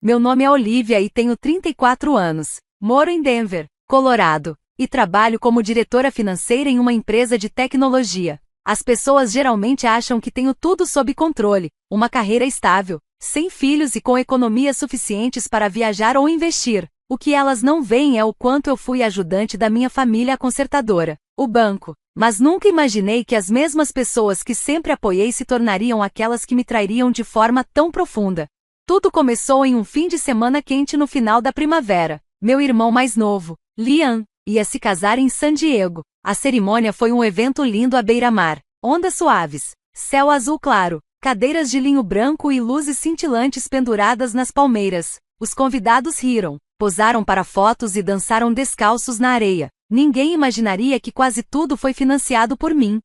Meu nome é Olivia e tenho 34 anos. Moro em Denver, Colorado, e trabalho como diretora financeira em uma empresa de tecnologia. As pessoas geralmente acham que tenho tudo sob controle, uma carreira estável, sem filhos e com economias suficientes para viajar ou investir. O que elas não veem é o quanto eu fui ajudante da minha família à consertadora, o banco. Mas nunca imaginei que as mesmas pessoas que sempre apoiei se tornariam aquelas que me trairiam de forma tão profunda. Tudo começou em um fim de semana quente no final da primavera. Meu irmão mais novo, Liam, ia se casar em San Diego. A cerimônia foi um evento lindo à beira-mar. Ondas suaves, céu azul claro, cadeiras de linho branco e luzes cintilantes penduradas nas palmeiras. Os convidados riram, posaram para fotos e dançaram descalços na areia. Ninguém imaginaria que quase tudo foi financiado por mim.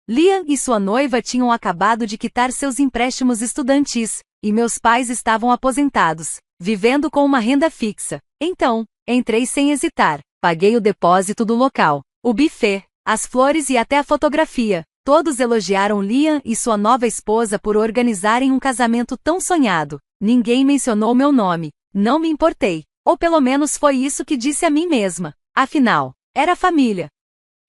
Liam e sua noiva tinham acabado de quitar seus empréstimos estudantis, e meus pais estavam aposentados, vivendo com uma renda fixa. Então, entrei sem hesitar, paguei o depósito do local, o buffet, as flores e até a fotografia. Todos elogiaram Liam e sua nova esposa por organizarem um casamento tão sonhado. Ninguém mencionou meu nome. Não me importei. Ou pelo menos foi isso que disse a mim mesma. Afinal, era família.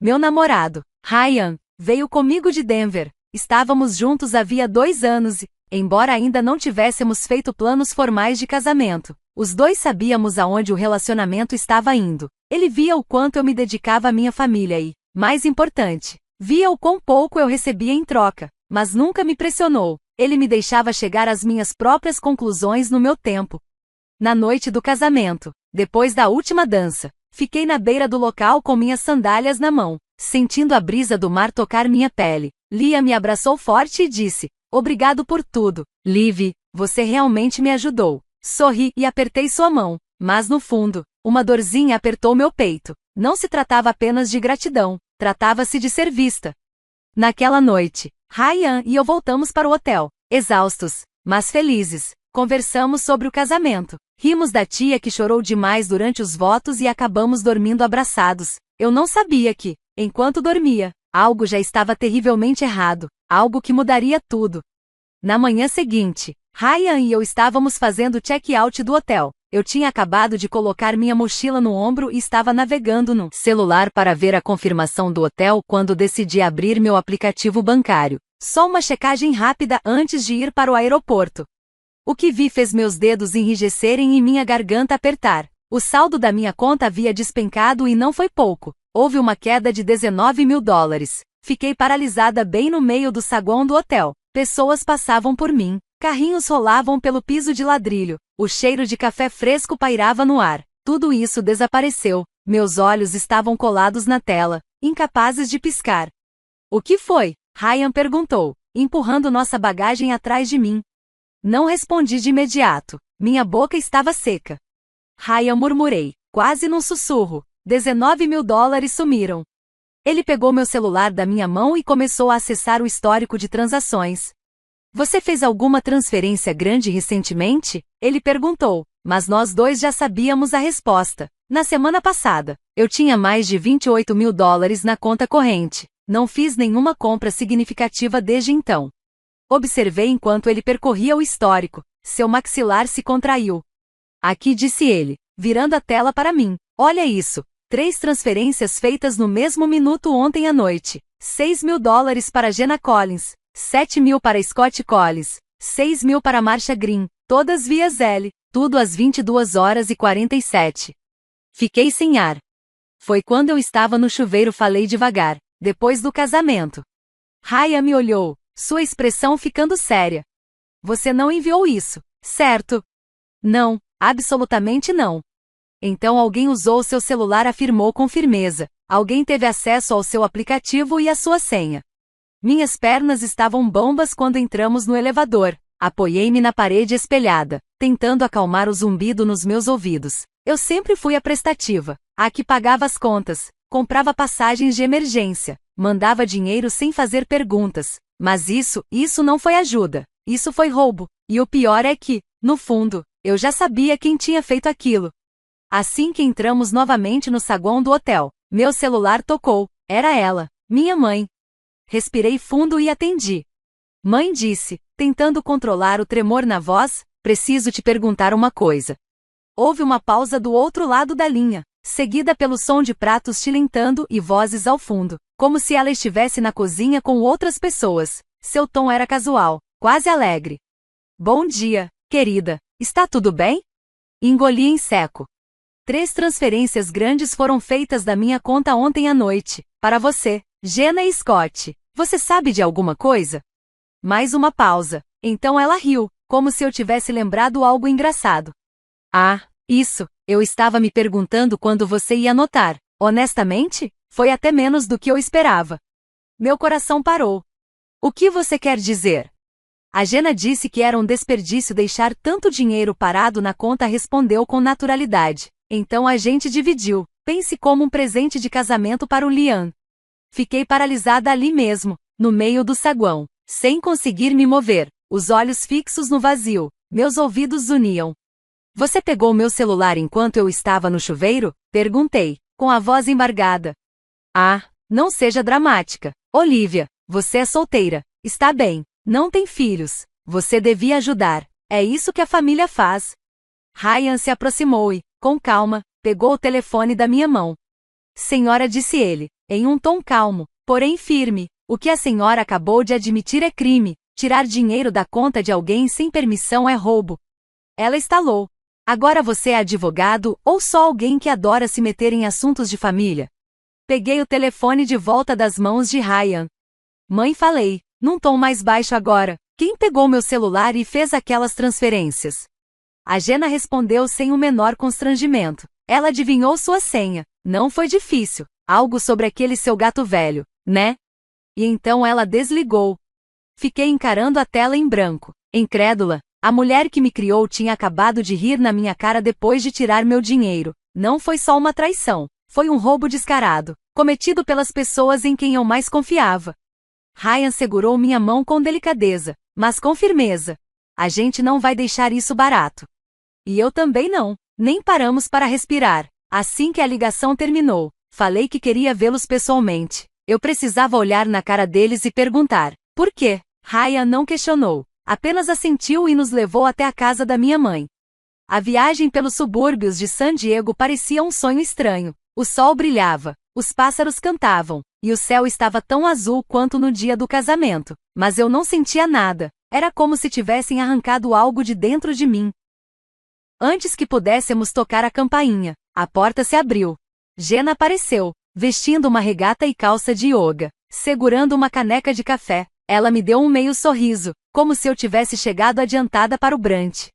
Meu namorado, Ryan, veio comigo de Denver. Estávamos juntos havia 2 anos e, embora ainda não tivéssemos feito planos formais de casamento, os dois sabíamos aonde o relacionamento estava indo. Ele via o quanto eu me dedicava à minha família e, mais importante, via o quão pouco eu recebia em troca, mas nunca me pressionou. Ele me deixava chegar às minhas próprias conclusões no meu tempo. Na noite do casamento, depois da última dança, fiquei na beira do local com minhas sandálias na mão, sentindo a brisa do mar tocar minha pele. Liam me abraçou forte e disse: "Obrigado por tudo, Liv, você realmente me ajudou." Sorri e apertei sua mão, mas no fundo, uma dorzinha apertou meu peito. Não se tratava apenas de gratidão, tratava-se de ser vista. Naquela noite, Ryan e eu voltamos para o hotel, exaustos, mas felizes. Conversamos sobre o casamento. Rimos da tia que chorou demais durante os votos e acabamos dormindo abraçados. Eu não sabia que, enquanto dormia, algo já estava terrivelmente errado, algo que mudaria tudo. Na manhã seguinte, Ryan e eu estávamos fazendo check-out do hotel. Eu tinha acabado de colocar minha mochila no ombro e estava navegando no celular para ver a confirmação do hotel quando decidi abrir meu aplicativo bancário. Só uma checagem rápida antes de ir para o aeroporto. O que vi fez meus dedos enrijecerem e minha garganta apertar. O saldo da minha conta havia despencado e não foi pouco. Houve uma queda de $19.000. Fiquei paralisada bem no meio do saguão do hotel. Pessoas passavam por mim. Carrinhos rolavam pelo piso de ladrilho. O cheiro de café fresco pairava no ar. Tudo isso desapareceu. Meus olhos estavam colados na tela, incapazes de piscar. "O que foi?" Ryan perguntou, empurrando nossa bagagem atrás de mim. Não respondi de imediato. Minha boca estava seca. "Ryan", murmurei, quase num sussurro. $19.000 sumiram. Ele pegou meu celular da minha mão e começou a acessar o histórico de transações. "Você fez alguma transferência grande recentemente?" Ele perguntou, mas nós dois já sabíamos a resposta. Na semana passada, eu tinha mais de $28.000 na conta corrente. Não fiz nenhuma compra significativa desde então. Observei enquanto ele percorria o histórico. Seu maxilar se contraiu. "Aqui", disse ele, virando a tela para mim. "Olha isso. 3 transferências feitas no mesmo minuto ontem à noite. $6.000 para Jenna Collins, $7.000 para Scott Collins, $6.000 para Marsha Green, todas via Zelle, tudo às 22h47. Fiquei sem ar. Foi quando eu estava no chuveiro, falei devagar. "Depois do casamento." Ryan me olhou, sua expressão ficando séria. "Você não enviou isso, certo?" "Não, absolutamente não." "Então alguém usou seu celular", afirmou com firmeza. "Alguém teve acesso ao seu aplicativo e à sua senha." Minhas pernas estavam bambas quando entramos no elevador. Apoiei-me na parede espelhada, tentando acalmar o zumbido nos meus ouvidos. Eu sempre fui a prestativa, a que pagava as contas, comprava passagens de emergência, mandava dinheiro sem fazer perguntas. Mas isso não foi ajuda. Isso foi roubo. E o pior é que, no fundo, eu já sabia quem tinha feito aquilo. Assim que entramos novamente no saguão do hotel, meu celular tocou. Era ela, minha mãe. Respirei fundo e atendi. "Mãe", disse, tentando controlar o tremor na voz, preciso te perguntar uma coisa. Houve uma pausa do outro lado da linha, seguida pelo som de pratos tilintando e vozes ao fundo, como se ela estivesse na cozinha com outras pessoas. Seu tom era casual, quase alegre. Bom dia, querida. Está tudo bem? Engoli em seco. 3 transferências grandes foram feitas da minha conta ontem à noite, para você, Jenna e Scott. Você sabe de alguma coisa? Mais uma pausa. Então ela riu, como se eu tivesse lembrado algo engraçado. Ah, isso, eu estava me perguntando quando você ia notar. Honestamente, foi até menos do que eu esperava. Meu coração parou. O que você quer dizer? A Jenna disse que era um desperdício deixar tanto dinheiro parado na conta, respondeu com naturalidade. Então a gente dividiu. Pense como um presente de casamento para o Liam. Fiquei paralisada ali mesmo, no meio do saguão, sem conseguir me mover, os olhos fixos no vazio, meus ouvidos zuniam. Você pegou meu celular enquanto eu estava no chuveiro? Perguntei, com a voz embargada. Ah, não seja dramática. Olivia, você é solteira, está bem, não tem filhos, você devia ajudar, é isso que a família faz. Ryan se aproximou e, com calma, pegou o telefone da minha mão. Senhora, disse ele, em um tom calmo, porém firme, o que a senhora acabou de admitir é crime. Tirar dinheiro da conta de alguém sem permissão é roubo. Ela estalou. Agora você é advogado ou só alguém que adora se meter em assuntos de família? Peguei o telefone de volta das mãos de Ryan. Mãe, falei, num tom mais baixo agora, quem pegou meu celular e fez aquelas transferências? A Jenna respondeu sem o menor constrangimento. Ela adivinhou sua senha. Não foi difícil. Algo sobre aquele seu gato velho, né? E então ela desligou. Fiquei encarando a tela em branco. Incrédula, a mulher que me criou tinha acabado de rir na minha cara depois de tirar meu dinheiro. Não foi só uma traição. Foi um roubo descarado, cometido pelas pessoas em quem eu mais confiava. Ryan segurou minha mão com delicadeza, mas com firmeza. A gente não vai deixar isso barato. E eu também não. Nem paramos para respirar. Assim que a ligação terminou, falei que queria vê-los pessoalmente. Eu precisava olhar na cara deles e perguntar, por quê? Ryan não questionou, apenas assentiu e nos levou até a casa da minha mãe. A viagem pelos subúrbios de San Diego parecia um sonho estranho. O sol brilhava, os pássaros cantavam, e o céu estava tão azul quanto no dia do casamento, mas eu não sentia nada. Era como se tivessem arrancado algo de dentro de mim. Antes que pudéssemos tocar a campainha, a porta se abriu. Jenna apareceu, vestindo uma regata e calça de yoga, segurando uma caneca de café. Ela me deu um meio sorriso, como se eu tivesse chegado adiantada para o brunch.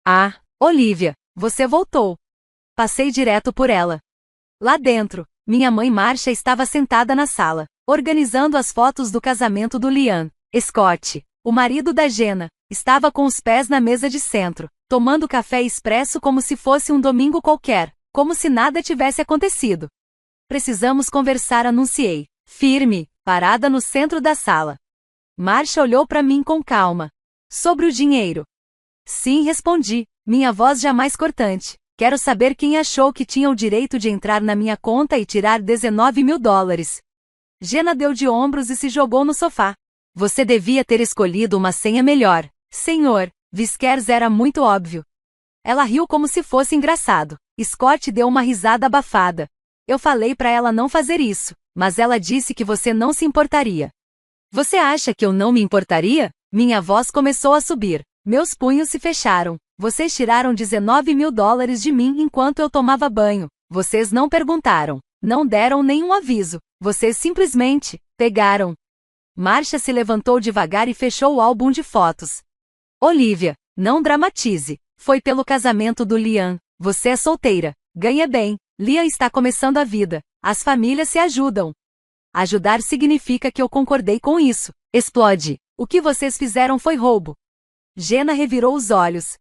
Ah, Olivia, você voltou. Passei direto por ela. Lá dentro, minha mãe Marcia estava sentada na sala, organizando as fotos do casamento do Liam. Scott, o marido da Jenna, estava com os pés na mesa de centro, tomando café expresso como se fosse um domingo qualquer, como se nada tivesse acontecido. Precisamos conversar, anunciei, firme, parada no centro da sala. Marcia olhou para mim com calma. Sobre o dinheiro. Sim, respondi, minha voz jamais cortante. Quero saber quem achou que tinha o direito de entrar na minha conta e tirar $19.000. Jenna deu de ombros e se jogou no sofá. Você devia ter escolhido uma senha melhor, senhor. Viskers, era muito óbvio. Ela riu como se fosse engraçado. Scott deu uma risada abafada. Eu falei para ela não fazer isso, mas ela disse que você não se importaria. Você acha que eu não me importaria? Minha voz começou a subir. Meus punhos se fecharam. Vocês tiraram $19.000 de mim enquanto eu tomava banho. Vocês não perguntaram. Não deram nenhum aviso. Vocês simplesmente pegaram. Marcia se levantou devagar e fechou o álbum de fotos. Olivia, não dramatize. Foi pelo casamento do Liam. Você é solteira. Ganha bem. Liam está começando a vida. As famílias se ajudam. Ajudar significa que eu concordei com isso. Explode. O que vocês fizeram foi roubo. Jenna revirou os olhos.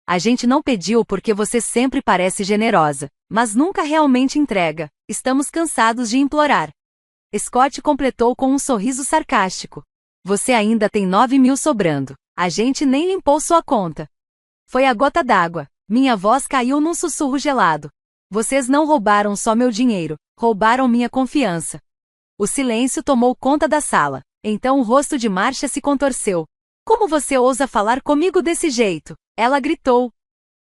A gente não pediu porque você sempre parece generosa, mas nunca realmente entrega. Estamos cansados de implorar. Scott completou com um sorriso sarcástico. Você ainda tem 9.000 sobrando. A gente nem limpou sua conta. Foi a gota d'água. Minha voz caiu num sussurro gelado. Vocês não roubaram só meu dinheiro, roubaram minha confiança. O silêncio tomou conta da sala. Então o rosto de Marcia se contorceu. Como você ousa falar comigo desse jeito? Ela gritou.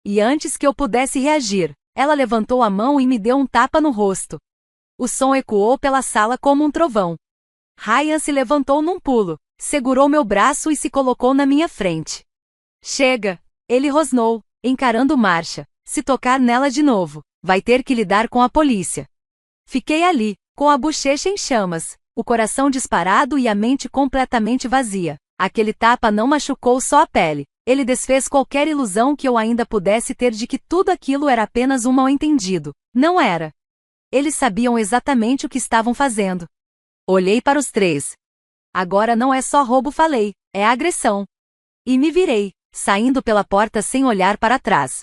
E antes que eu pudesse reagir, ela levantou a mão e me deu um tapa no rosto. O som ecoou pela sala como um trovão. Ryan se levantou num pulo, segurou meu braço e se colocou na minha frente. Chega! Ele rosnou, encarando Marcia. Se tocar nela de novo, vai ter que lidar com a polícia. Fiquei ali, com a bochecha em chamas, o coração disparado e a mente completamente vazia. Aquele tapa não machucou só a pele, ele desfez qualquer ilusão que eu ainda pudesse ter de que tudo aquilo era apenas um mal-entendido. Não era. Eles sabiam exatamente o que estavam fazendo. Olhei para os três. Agora não é só roubo, falei, é agressão. E me virei, saindo pela porta sem olhar para trás.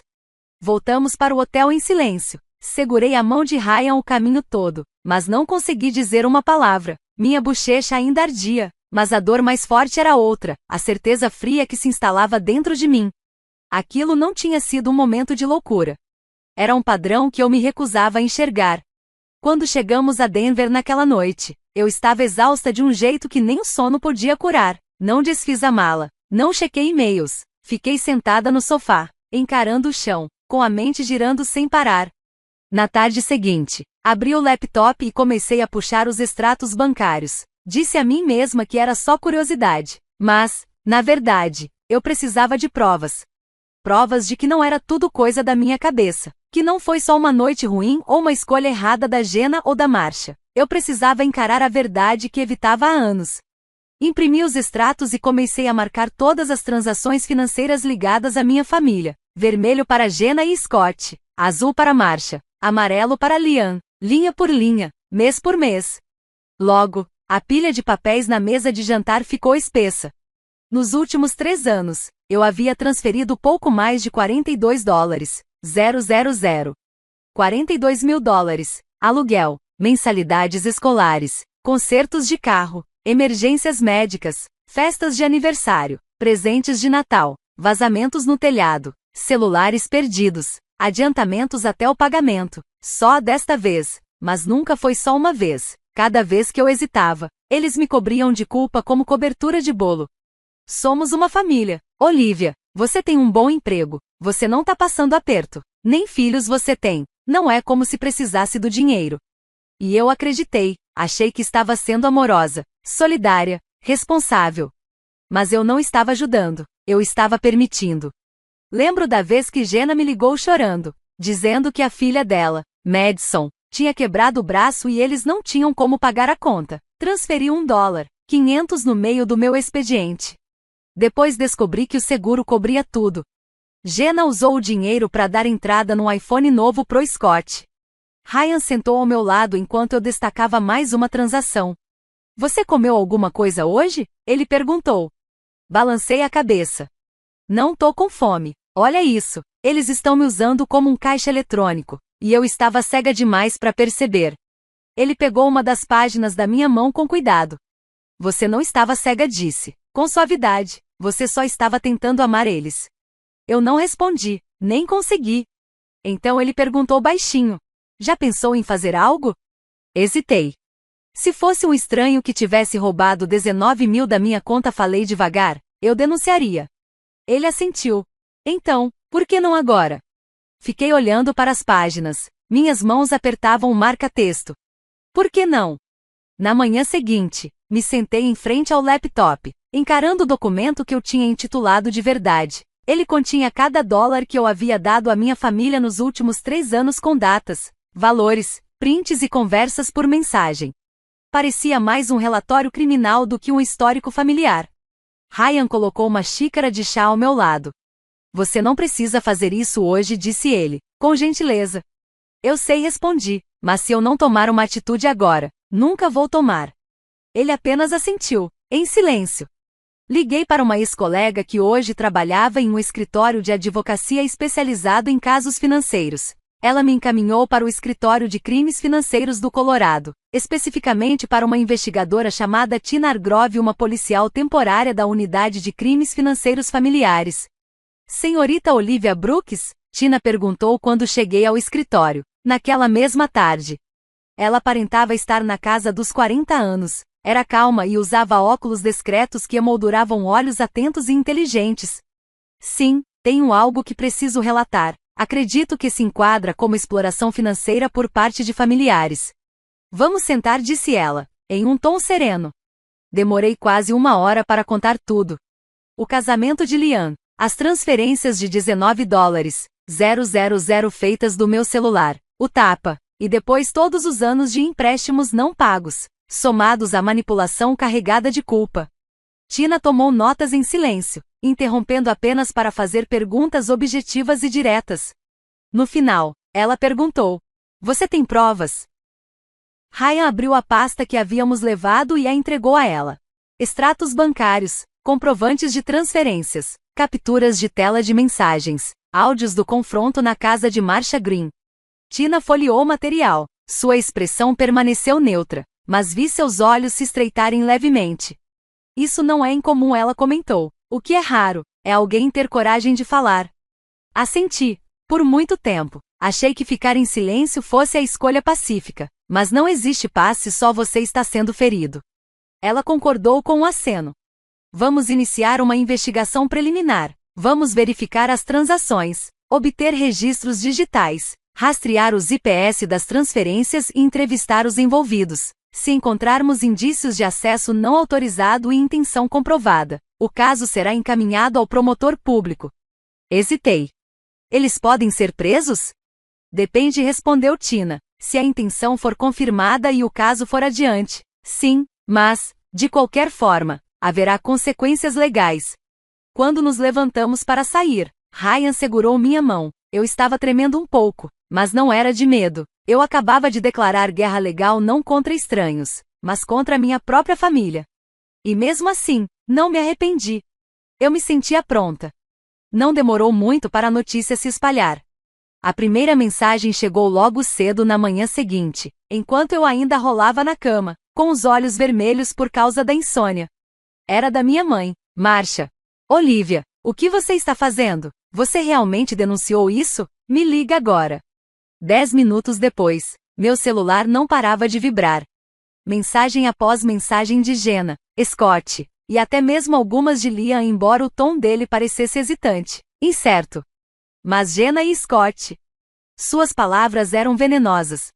Voltamos para o hotel em silêncio. Segurei a mão de Ryan o caminho todo, mas não consegui dizer uma palavra. Minha bochecha ainda ardia, mas a dor mais forte era outra, a certeza fria que se instalava dentro de mim. Aquilo não tinha sido um momento de loucura. Era um padrão que eu me recusava a enxergar. Quando chegamos a Denver naquela noite, eu estava exausta de um jeito que nem o sono podia curar. Não desfiz a mala, não chequei e-mails, fiquei sentada no sofá, encarando o chão, com a mente girando sem parar. Na tarde seguinte, abri o laptop e comecei a puxar os extratos bancários. Disse a mim mesma que era só curiosidade, mas, na verdade, eu precisava de provas. Provas de que não era tudo coisa da minha cabeça, que não foi só uma noite ruim ou uma escolha errada da Jenna ou da Marcia. Eu precisava encarar a verdade que evitava há anos. Imprimi os extratos e comecei a marcar todas as transações financeiras ligadas à minha família. Vermelho para Jenna e Scott, azul para Marcia, amarelo para Liam, linha por linha, mês por mês. Logo, a pilha de papéis na mesa de jantar ficou espessa. Nos últimos 3 anos, eu havia transferido pouco mais de $42. 42 mil dólares, aluguel, mensalidades escolares, consertos de carro, emergências médicas, festas de aniversário, presentes de Natal, vazamentos no telhado, celulares perdidos, adiantamentos até o pagamento. Só desta vez, mas nunca foi só uma vez. Cada vez que eu hesitava, eles me cobriam de culpa como cobertura de bolo. Somos uma família. Olivia, você tem um bom emprego, você não tá passando aperto, nem filhos você tem, não é como se precisasse do dinheiro. E eu acreditei, achei que estava sendo amorosa, solidária, responsável. Mas eu não estava ajudando, eu estava permitindo. Lembro da vez que Jenna me ligou chorando, dizendo que a filha dela, Madison, tinha quebrado o braço e eles não tinham como pagar a conta. Transferi $1, 500 no meio do meu expediente. Depois descobri que o seguro cobria tudo. Jenna usou o dinheiro para dar entrada no iPhone novo pro Scott. Ryan sentou ao meu lado enquanto eu destacava mais uma transação. Você comeu alguma coisa hoje? Ele perguntou. Balancei a cabeça. Não tô com fome. Olha isso, eles estão me usando como um caixa eletrônico, e eu estava cega demais para perceber. Ele pegou uma das páginas da minha mão com cuidado. Você não estava cega, disse, com suavidade, você só estava tentando amar eles. Eu não respondi, nem consegui. Então ele perguntou baixinho. Já pensou em fazer algo? Hesitei. Se fosse um estranho que tivesse roubado 19 mil da minha conta, falei devagar, eu denunciaria. Ele assentiu. Então, por que não agora? Fiquei olhando para as páginas. Minhas mãos apertavam o marca-texto. Por que não? Na manhã seguinte, me sentei em frente ao laptop, encarando o documento que eu tinha intitulado de verdade. Ele continha cada dólar que eu havia dado à minha família nos últimos 3 anos com datas, valores, prints e conversas por mensagem. Parecia mais um relatório criminal do que um histórico familiar. Ryan colocou uma xícara de chá ao meu lado. Você não precisa fazer isso hoje, disse ele, com gentileza. Eu sei, respondi, mas se eu não tomar uma atitude agora, nunca vou tomar. Ele apenas assentiu, em silêncio. Liguei para uma ex-colega que hoje trabalhava em um escritório de advocacia especializado em casos financeiros. Ela me encaminhou para o escritório de crimes financeiros do Colorado, especificamente para uma investigadora chamada Tina Hargrove, uma policial temporária da unidade de crimes financeiros familiares. Senhorita Olivia Brooks? Tina perguntou quando cheguei ao escritório, naquela mesma tarde. Ela aparentava estar na casa dos 40 anos. Era calma e usava óculos discretos que emolduravam olhos atentos e inteligentes. Sim, Tenho algo que preciso relatar. Acredito que se enquadra como exploração financeira por parte de familiares. Vamos sentar, disse ela, em um tom sereno. Demorei quase 1 hora para contar tudo. O casamento de Lian, as transferências de $19,000 feitas do meu celular, o tapa, e depois todos os anos de empréstimos não pagos, somados à manipulação carregada de culpa. Tina tomou notas em silêncio, interrompendo apenas para fazer perguntas objetivas e diretas. No final, ela perguntou: "Você tem provas?" Ryan abriu a pasta que havíamos levado e a entregou a ela. Extratos bancários, comprovantes de transferências, capturas de tela de mensagens, áudios do confronto na casa de Marcia Green. Tina folheou o material. Sua expressão permaneceu neutra, mas vi seus olhos se estreitarem levemente. Isso não é incomum, ela comentou. O que é raro, é alguém ter coragem de falar. Assenti. Por muito tempo, achei que ficar em silêncio fosse a escolha pacífica, mas não existe paz se só você está sendo ferido. Ela concordou com um aceno. Vamos iniciar uma investigação preliminar. Vamos verificar as transações, obter registros digitais, rastrear os IPS das transferências e entrevistar os envolvidos. Se encontrarmos indícios de acesso não autorizado e intenção comprovada, o caso será encaminhado ao promotor público. Hesitei. Eles podem ser presos? Depende, respondeu Tina. Se a intenção for confirmada e o caso for adiante, sim, mas, de qualquer forma, haverá consequências legais. Quando nos levantamos para sair, Ryan segurou minha mão. Eu estava tremendo um pouco, mas não era de medo. Eu acabava de declarar guerra legal não contra estranhos, mas contra minha própria família. E mesmo assim, não me arrependi. Eu me sentia pronta. Não demorou muito para a notícia se espalhar. A primeira mensagem chegou logo cedo na manhã seguinte, enquanto eu ainda rolava na cama, com os olhos vermelhos por causa da insônia. Era da minha mãe, Marcia. Olivia, o que você está fazendo? Você realmente denunciou isso? Me liga agora. 10 minutos depois, meu celular não parava de vibrar. Mensagem após mensagem de Jenna, Scott, e até mesmo algumas de Liam, embora o tom dele parecesse hesitante, incerto. Mas Jenna e Scott. Suas palavras eram venenosas.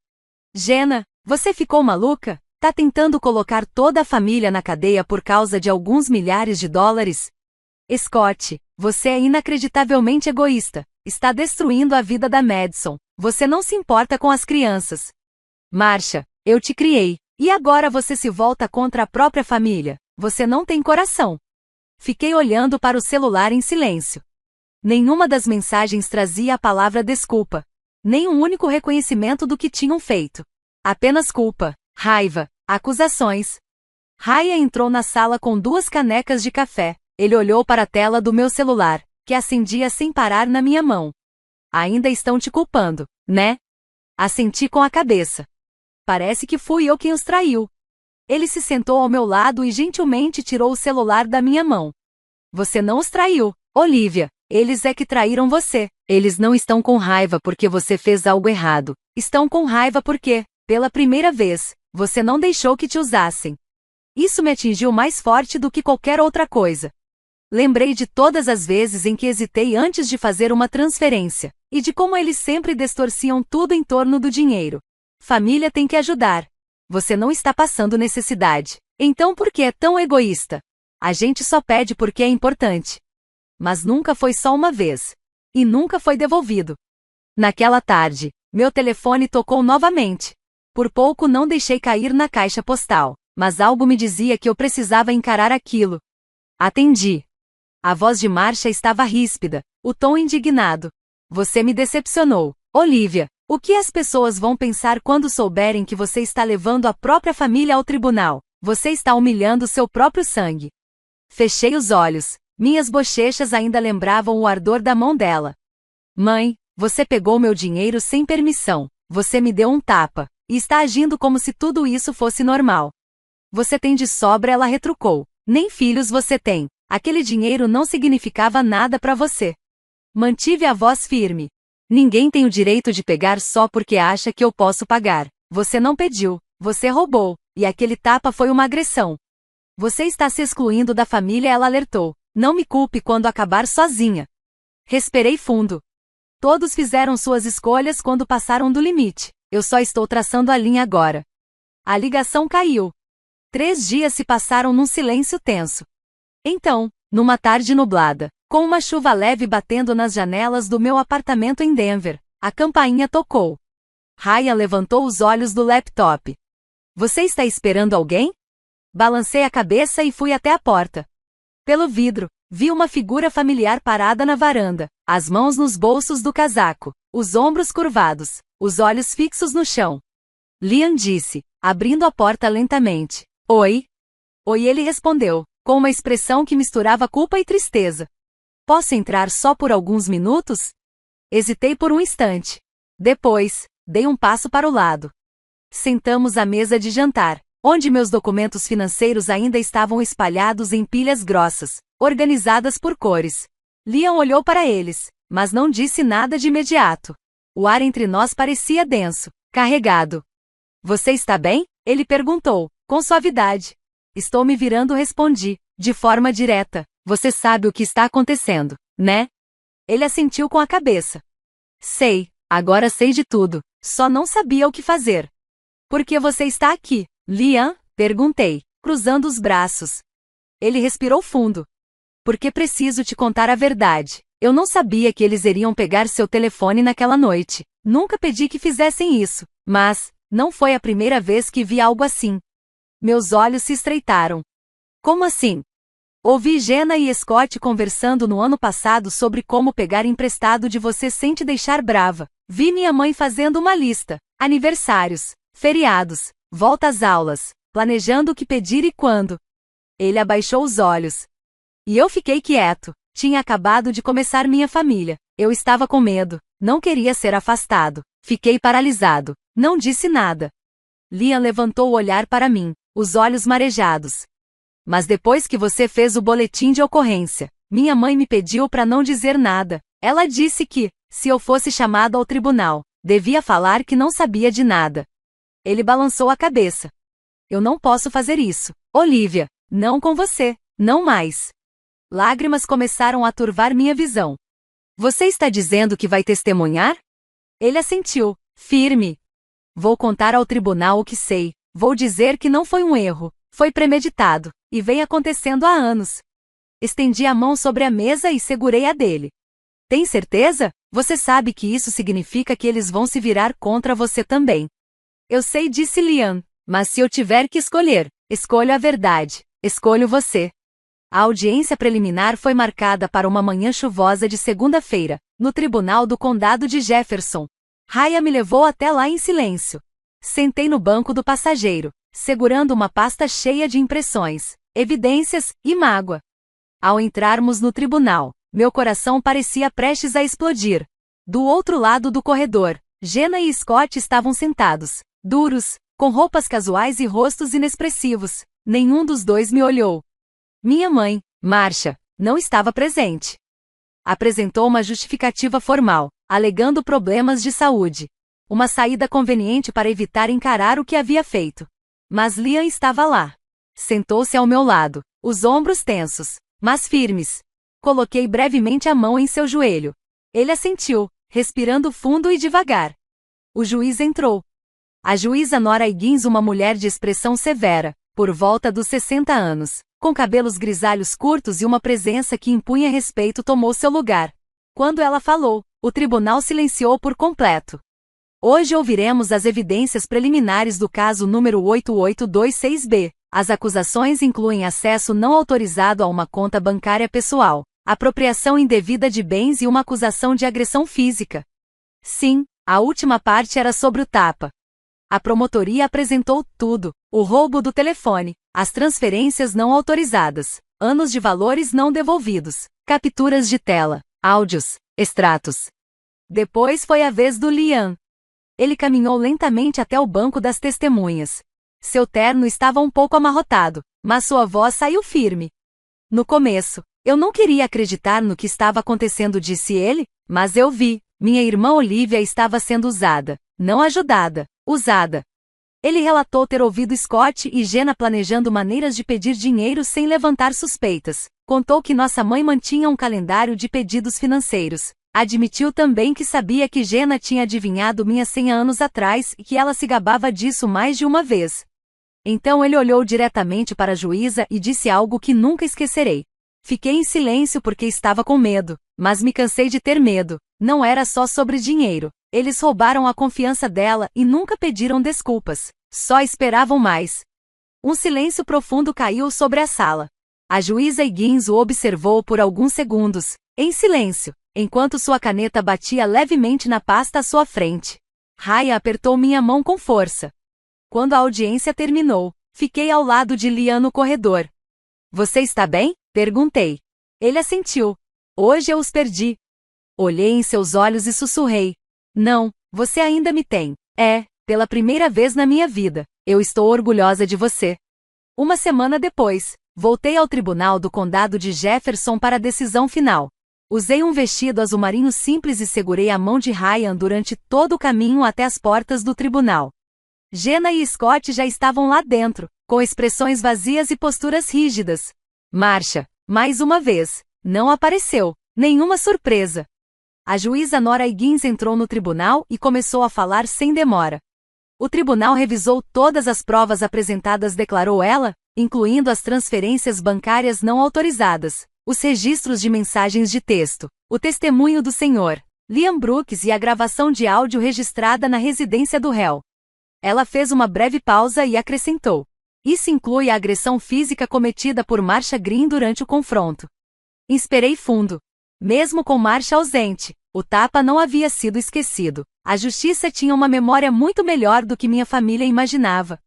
Jenna, você ficou maluca? Tá tentando colocar toda a família na cadeia por causa de alguns milhares de dólares? Scott, você é inacreditavelmente egoísta. Está destruindo a vida da Madison. Você não se importa com as crianças. Marcia, eu te criei. E agora você se volta contra a própria família. Você não tem coração. Fiquei olhando para o celular em silêncio. Nenhuma das mensagens trazia a palavra desculpa. Nem um único reconhecimento do que tinham feito. Apenas culpa, raiva, acusações. Raya entrou na sala com 2 canecas de café. Ele olhou para a tela do meu celular, que acendia sem parar na minha mão. Ainda estão te culpando, né? Assenti com a cabeça. Parece que fui eu quem os traiu. Ele se sentou ao meu lado e gentilmente tirou o celular da minha mão. Você não os traiu, Olivia. Eles é que traíram você. Eles não estão com raiva porque você fez algo errado. Estão com raiva porque, pela primeira vez, você não deixou que te usassem. Isso me atingiu mais forte do que qualquer outra coisa. Lembrei de todas as vezes em que hesitei antes de fazer uma transferência, e de como eles sempre distorciam tudo em torno do dinheiro. Família tem que ajudar. Você não está passando necessidade. Então por que é tão egoísta? A gente só pede porque é importante. Mas nunca foi só uma vez. E nunca foi devolvido. Naquela tarde, meu telefone tocou novamente. Por pouco não deixei cair na caixa postal, mas algo me dizia que eu precisava encarar aquilo. Atendi. A voz de Marcia estava ríspida, o tom indignado. Você me decepcionou, Olivia. O que as pessoas vão pensar quando souberem que você está levando a própria família ao tribunal? Você está humilhando seu próprio sangue. Fechei os olhos. Minhas bochechas ainda lembravam o ardor da mão dela. Mãe, você pegou meu dinheiro sem permissão. Você me deu um tapa. E está agindo como se tudo isso fosse normal. Você tem de sobra, ela retrucou. Nem filhos você tem. Aquele dinheiro não significava nada para você. Mantive a voz firme. Ninguém tem o direito de pegar só porque acha que eu posso pagar. Você não pediu, você roubou, e aquele tapa foi uma agressão. Você está se excluindo da família, ela alertou. Não me culpe quando acabar sozinha. Respirei fundo. Todos fizeram suas escolhas quando passaram do limite. Eu só estou traçando a linha agora. A ligação caiu. 3 dias se passaram num silêncio tenso. Então, numa tarde nublada, com uma chuva leve batendo nas janelas do meu apartamento em Denver, a campainha tocou. Ryan levantou os olhos do laptop. Você está esperando alguém? Balancei a cabeça e fui até a porta. Pelo vidro, vi uma figura familiar parada na varanda, as mãos nos bolsos do casaco, os ombros curvados, os olhos fixos no chão. Liam disse, abrindo a porta lentamente. Oi? Oi, ele respondeu, com uma expressão que misturava culpa e tristeza. Posso entrar só por alguns minutos? Hesitei por um instante. Depois, dei um passo para o lado. Sentamos à mesa de jantar, onde meus documentos financeiros ainda estavam espalhados em pilhas grossas, organizadas por cores. Liam olhou para eles, mas não disse nada de imediato. O ar entre nós parecia denso, carregado. Você está bem? Ele perguntou, com suavidade. Estou me virando, respondi, de forma direta. Você sabe o que está acontecendo, né? Ele assentiu com a cabeça. Sei, agora sei de tudo, só não sabia o que fazer. Por que você está aqui, Liam? Perguntei, cruzando os braços. Ele respirou fundo. Porque preciso te contar a verdade. Eu não sabia que eles iriam pegar seu telefone naquela noite. Nunca pedi que fizessem isso, mas não foi a primeira vez que vi algo assim. Meus olhos se estreitaram. Como assim? Ouvi Jenna e Scott conversando no ano passado sobre como pegar emprestado de você sem te deixar brava. Vi minha mãe fazendo uma lista. Aniversários, feriados, volta às aulas, planejando o que pedir e quando. Ele abaixou os olhos. E eu fiquei quieto. Tinha acabado de começar minha família. Eu estava com medo. Não queria ser afastado. Fiquei paralisado. Não disse nada. Liam levantou o olhar para mim, os olhos marejados. Mas depois que você fez o boletim de ocorrência, minha mãe me pediu para não dizer nada. Ela disse que, se eu fosse chamado ao tribunal, devia falar que não sabia de nada. Ele balançou a cabeça. Eu não posso fazer isso, Olivia. Não com você, não mais. Lágrimas começaram a turvar minha visão. Você está dizendo que vai testemunhar? Ele assentiu, firme. Vou contar ao tribunal o que sei. Vou dizer que não foi um erro, foi premeditado, e vem acontecendo há anos. Estendi a mão sobre a mesa e segurei a dele. Tem certeza? Você sabe que isso significa que eles vão se virar contra você também. Eu sei, disse Liam, mas se eu tiver que escolher, escolho a verdade, escolho você. A audiência preliminar foi marcada para uma manhã chuvosa de segunda-feira, no Tribunal do Condado de Jefferson. Ryan me levou até lá em silêncio. Sentei no banco do passageiro, segurando uma pasta cheia de impressões, evidências e mágoa. Ao entrarmos no tribunal, meu coração parecia prestes a explodir. Do outro lado do corredor, Jenna e Scott estavam sentados, duros, com roupas casuais e rostos inexpressivos. Nenhum dos dois me olhou. Minha mãe, Marcia, não estava presente. Apresentou uma justificativa formal, alegando problemas de saúde. Uma saída conveniente para evitar encarar o que havia feito. Mas Liam estava lá. Sentou-se ao meu lado, os ombros tensos, mas firmes. Coloquei brevemente a mão em seu joelho. Ele assentiu, respirando fundo e devagar. O juiz entrou. A juíza Nora Higgins, uma mulher de expressão severa, por volta dos 60 anos, com cabelos grisalhos curtos e uma presença que impunha respeito, tomou seu lugar. Quando ela falou, o tribunal silenciou por completo. Hoje ouviremos as evidências preliminares do caso número 8826B. As acusações incluem acesso não autorizado a uma conta bancária pessoal, apropriação indevida de bens e uma acusação de agressão física. Sim, a última parte era sobre o tapa. A promotoria apresentou tudo: o roubo do telefone, as transferências não autorizadas, anos de valores não devolvidos, capturas de tela, áudios, extratos. Depois foi a vez do Liam. Ele caminhou lentamente até o banco das testemunhas. Seu terno estava um pouco amarrotado, mas sua voz saiu firme. No começo, eu não queria acreditar no que estava acontecendo, disse ele, mas eu vi. Minha irmã Olivia estava sendo usada, não ajudada, usada. Ele relatou ter ouvido Scott e Jenna planejando maneiras de pedir dinheiro sem levantar suspeitas, Contou que nossa mãe mantinha um calendário de pedidos financeiros. Admitiu também que sabia que Jenna tinha adivinhado minha senha anos atrás e que ela se gabava disso mais de uma vez. Então ele olhou diretamente para a juíza e disse algo que nunca esquecerei. Fiquei em silêncio porque estava com medo, mas me cansei de ter medo. Não era só sobre dinheiro. Eles roubaram a confiança dela e nunca pediram desculpas. Só esperavam mais. Um silêncio profundo caiu sobre a sala. A juíza Higgins o observou por alguns segundos, em silêncio, enquanto sua caneta batia levemente na pasta à sua frente. Ryan apertou minha mão com força. Quando a audiência terminou, fiquei ao lado de Liam no corredor. Você está bem? Perguntei. Ele assentiu. Hoje eu os perdi. Olhei em seus olhos e sussurrei. Não, você ainda me tem. Pela primeira vez na minha vida, eu estou orgulhosa de você. Uma semana depois, voltei ao tribunal do condado de Jefferson para a decisão final. Usei um vestido azul marinho simples e segurei a mão de Ryan durante todo o caminho até as portas do tribunal. Jenna e Scott já estavam lá dentro, com expressões vazias e posturas rígidas. Marcia, mais uma vez, não apareceu. Nenhuma surpresa. A juíza Nora Higgins entrou no tribunal e começou a falar sem demora. O tribunal revisou todas as provas apresentadas, declarou ela, incluindo as transferências bancárias não autorizadas, os registros de mensagens de texto, o testemunho do Sr. Liam Brooks e a gravação de áudio registrada na residência do réu. Ela fez uma breve pausa e acrescentou. Isso inclui a agressão física cometida por Marcia Green durante o confronto. Inspirei fundo. Mesmo com Marcia ausente, o tapa não havia sido esquecido. A justiça tinha uma memória muito melhor do que minha família imaginava.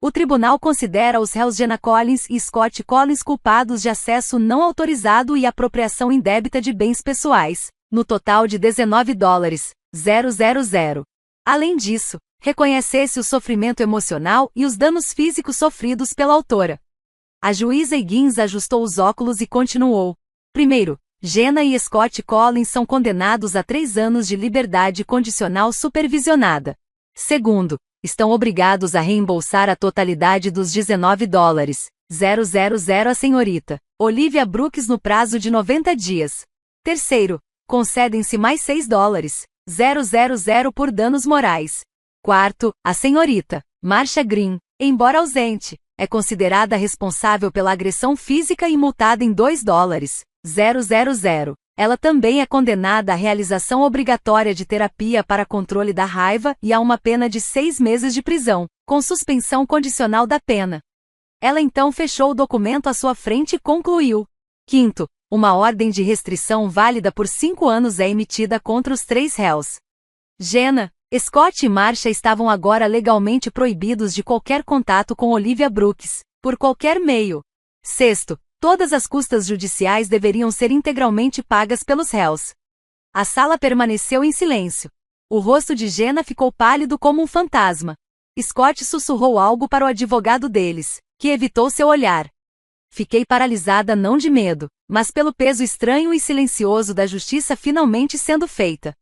O tribunal considera os réus Jenna Collins e Scott Collins culpados de acesso não autorizado e apropriação indébita de bens pessoais, no total de $19,000. Além disso, reconhecesse o sofrimento emocional e os danos físicos sofridos pela autora. A juíza Higgins ajustou os óculos e continuou. Primeiro, Jenna e Scott Collins são condenados a 3 anos de liberdade condicional supervisionada. Segundo, estão obrigados a reembolsar a totalidade dos $19,000 à senhorita Olivia Brooks no prazo de 90 dias. Terceiro, concedem-se mais $6,000 por danos morais. Quarto, a senhorita Marcia Green, embora ausente, é considerada responsável pela agressão física e multada em $2,000. Ela também é condenada à realização obrigatória de terapia para controle da raiva e a uma pena de 6 meses de prisão, com suspensão condicional da pena. Ela então fechou o documento à sua frente e concluiu. Quinto, uma ordem de restrição válida por 5 anos é emitida contra os 3 réus. Jenna, Scott e Marcia estavam agora legalmente proibidos de qualquer contato com Olivia Brooks, por qualquer meio. Sexto, todas as custas judiciais deveriam ser integralmente pagas pelos réus. A sala permaneceu em silêncio. O rosto de Jenna ficou pálido como um fantasma. Scott sussurrou algo para o advogado deles, que evitou seu olhar. Fiquei paralisada não de medo, mas pelo peso estranho e silencioso da justiça finalmente sendo feita.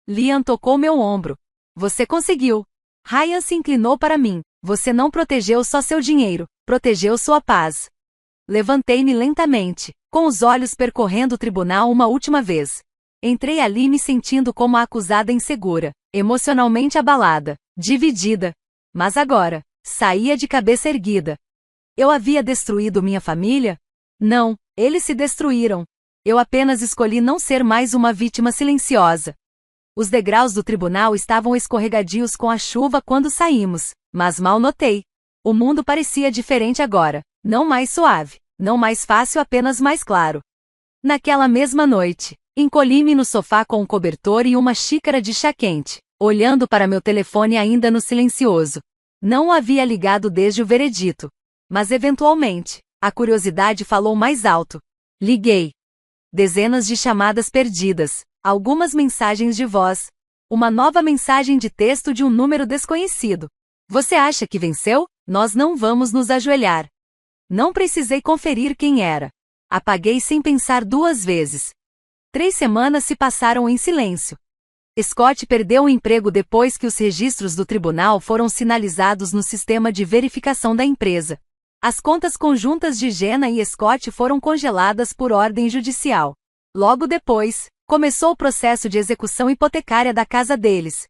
Liam tocou meu ombro. Você conseguiu. Ryan se inclinou para mim. Você não protegeu só seu dinheiro, protegeu sua paz. Levantei-me lentamente, com os olhos percorrendo o tribunal uma última vez. Entrei ali me sentindo como a acusada insegura, emocionalmente abalada, dividida. Mas agora, saía de cabeça erguida. Eu havia destruído minha família? Não, eles se destruíram. Eu apenas escolhi não ser mais uma vítima silenciosa. Os degraus do tribunal estavam escorregadios com a chuva quando saímos, mas mal notei. O mundo parecia diferente agora, não mais suave, não mais fácil, apenas mais claro. Naquela mesma noite, encolhi-me no sofá com um cobertor e uma xícara de chá quente, olhando para meu telefone ainda no silencioso. Não o havia ligado desde o veredito. Mas eventualmente, a curiosidade falou mais alto. Liguei. Dezenas de chamadas perdidas. Algumas mensagens de voz. Uma nova mensagem de texto de um número desconhecido. Você acha que venceu? Nós não vamos nos ajoelhar. Não precisei conferir quem era. Apaguei sem pensar 2 vezes. 3 semanas se passaram em silêncio. Scott perdeu o emprego depois que os registros do tribunal foram sinalizados no sistema de verificação da empresa. As contas conjuntas de Jenna e Scott foram congeladas por ordem judicial. Logo depois, começou o processo de execução hipotecária da casa deles.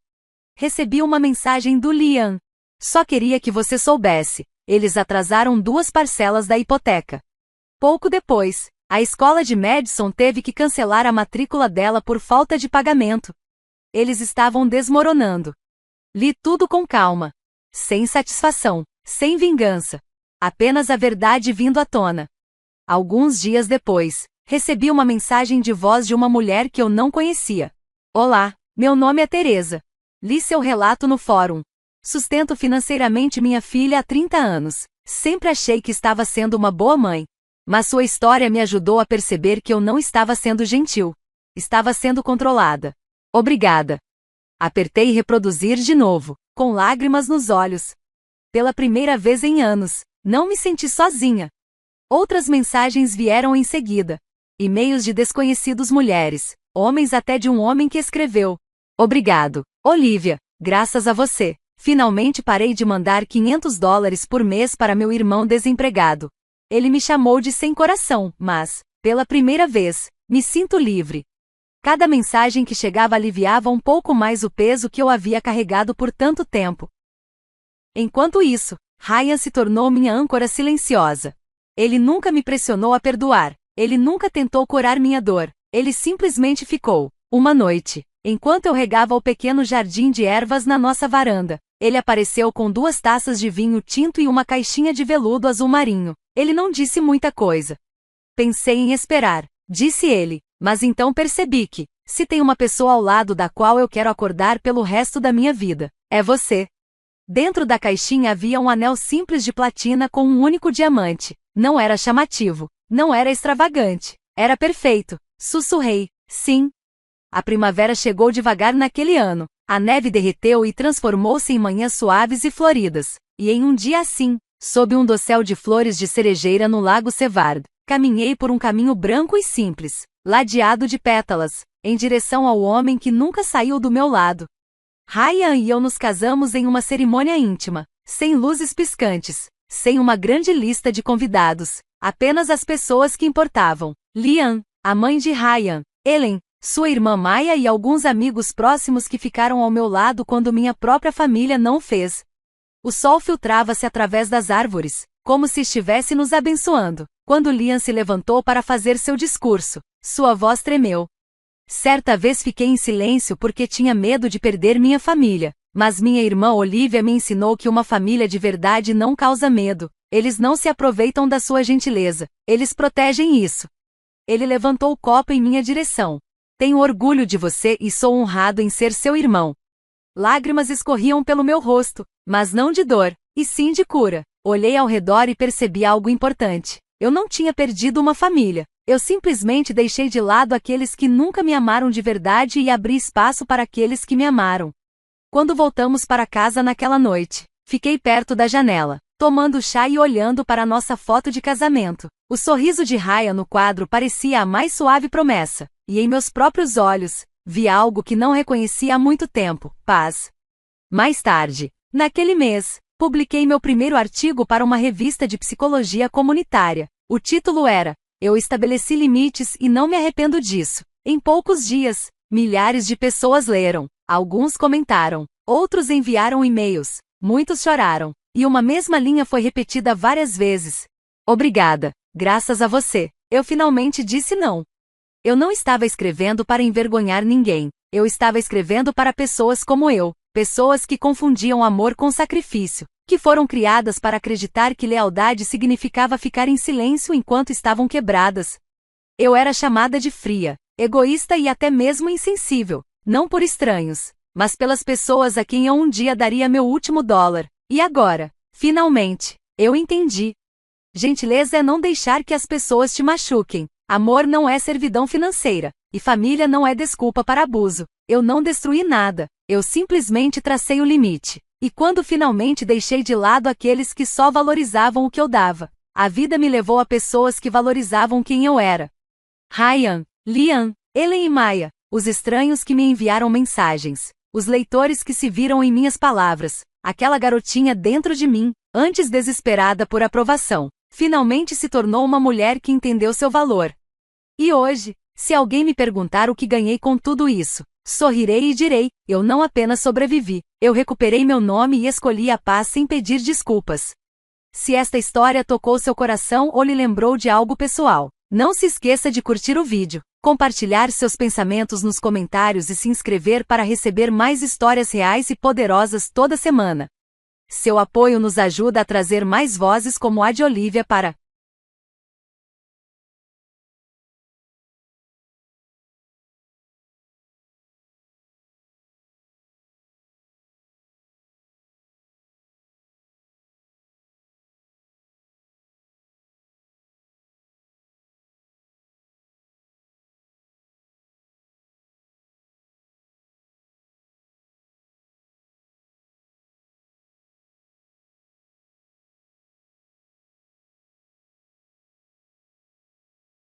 Recebi uma mensagem do Liam. Só queria que você soubesse. Eles atrasaram 2 parcelas da hipoteca. Pouco depois, a escola de Madison teve que cancelar a matrícula dela por falta de pagamento. Eles estavam desmoronando. Li tudo com calma. Sem satisfação, sem vingança. Apenas a verdade vindo à tona. Alguns dias depois, recebi uma mensagem de voz de uma mulher que eu não conhecia. Olá, meu nome é Teresa. Li seu relato no fórum. Sustento financeiramente minha filha há 30 anos. Sempre achei que estava sendo uma boa mãe. Mas sua história me ajudou a perceber que eu não estava sendo gentil. Estava sendo controlada. Obrigada. Apertei reproduzir de novo, com lágrimas nos olhos. Pela primeira vez em anos, não me senti sozinha. Outras mensagens vieram em seguida. E-mails de desconhecidos mulheres, homens até de um homem que escreveu. Obrigado, Olivia, graças a você. Finalmente parei de mandar $500 por mês para meu irmão desempregado. Ele me chamou de sem coração, mas, pela primeira vez, me sinto livre. Cada mensagem que chegava aliviava um pouco mais o peso que eu havia carregado por tanto tempo. Enquanto isso, Ryan se tornou minha âncora silenciosa. Ele nunca me pressionou a perdoar. Ele nunca tentou curar minha dor. Ele simplesmente ficou. Uma noite, enquanto eu regava o pequeno jardim de ervas na nossa varanda, ele apareceu com 2 taças de vinho tinto e uma caixinha de veludo azul marinho. Ele não disse muita coisa. Pensei em esperar, disse ele, mas então percebi que, se tem uma pessoa ao lado da qual eu quero acordar pelo resto da minha vida, é você. Dentro da caixinha havia um anel simples de platina com um único diamante. Não era chamativo, não era extravagante, era perfeito. Sussurrei, sim. A primavera chegou devagar naquele ano. A neve derreteu e transformou-se em manhãs suaves e floridas. E em um dia assim, sob um dossel de flores de cerejeira no Lago Sevard, caminhei por um caminho branco e simples, ladeado de pétalas, em direção ao homem que nunca saiu do meu lado. Ryan e eu nos casamos em uma cerimônia íntima, sem luzes piscantes, sem uma grande lista de convidados, apenas as pessoas que importavam. Liam, a mãe de Ryan, Ellen, sua irmã Maya e alguns amigos próximos que ficaram ao meu lado quando minha própria família não fez. O sol filtrava-se através das árvores, como se estivesse nos abençoando. Quando Liam se levantou para fazer seu discurso, sua voz tremeu. Certa vez fiquei em silêncio porque tinha medo de perder minha família, mas minha irmã Olivia me ensinou que uma família de verdade não causa medo. Eles não se aproveitam da sua gentileza, eles protegem isso. Ele levantou o copo em minha direção. Tenho orgulho de você e sou honrado em ser seu irmão. Lágrimas escorriam pelo meu rosto, mas não de dor, e sim de cura. Olhei ao redor e percebi algo importante. Eu não tinha perdido uma família. Eu simplesmente deixei de lado aqueles que nunca me amaram de verdade e abri espaço para aqueles que me amaram. Quando voltamos para casa naquela noite, fiquei perto da janela, tomando chá e olhando para nossa foto de casamento. O sorriso de Ryan no quadro parecia a mais suave promessa, e em meus próprios olhos, vi algo que não reconhecia há muito tempo: paz. Mais tarde, naquele mês, publiquei meu primeiro artigo para uma revista de psicologia comunitária. O título era Eu estabeleci limites e não me arrependo disso. Em poucos dias, milhares de pessoas leram, alguns comentaram, outros enviaram e-mails, muitos choraram, e uma mesma linha foi repetida várias vezes. Obrigada, graças a você, eu finalmente disse não. Eu não estava escrevendo para envergonhar ninguém, eu estava escrevendo para pessoas como eu, pessoas que confundiam amor com sacrifício, que foram criadas para acreditar que lealdade significava ficar em silêncio enquanto estavam quebradas. Eu era chamada de fria, egoísta e até mesmo insensível, não por estranhos, mas pelas pessoas a quem eu um dia daria meu último dólar. E agora, finalmente, eu entendi. Gentileza é não deixar que as pessoas te machuquem. Amor não é servidão financeira, e família não é desculpa para abuso. Eu não destruí nada, eu simplesmente tracei o limite. E quando finalmente deixei de lado aqueles que só valorizavam o que eu dava, a vida me levou a pessoas que valorizavam quem eu era. Ryan, Liam, Ellen e Maya, os estranhos que me enviaram mensagens, os leitores que se viram em minhas palavras, aquela garotinha dentro de mim, Antes desesperada por aprovação, finalmente se tornou uma mulher que entendeu seu valor. E hoje, se alguém me perguntar o que ganhei com tudo isso, sorrirei e direi: eu não apenas sobrevivi, eu recuperei meu nome e escolhi a paz sem pedir desculpas. Se esta história tocou seu coração ou lhe lembrou de algo pessoal, não se esqueça de curtir o vídeo, compartilhar seus pensamentos nos comentários e se inscrever para receber mais histórias reais e poderosas toda semana. Seu apoio nos ajuda a trazer mais vozes como a de Olivia para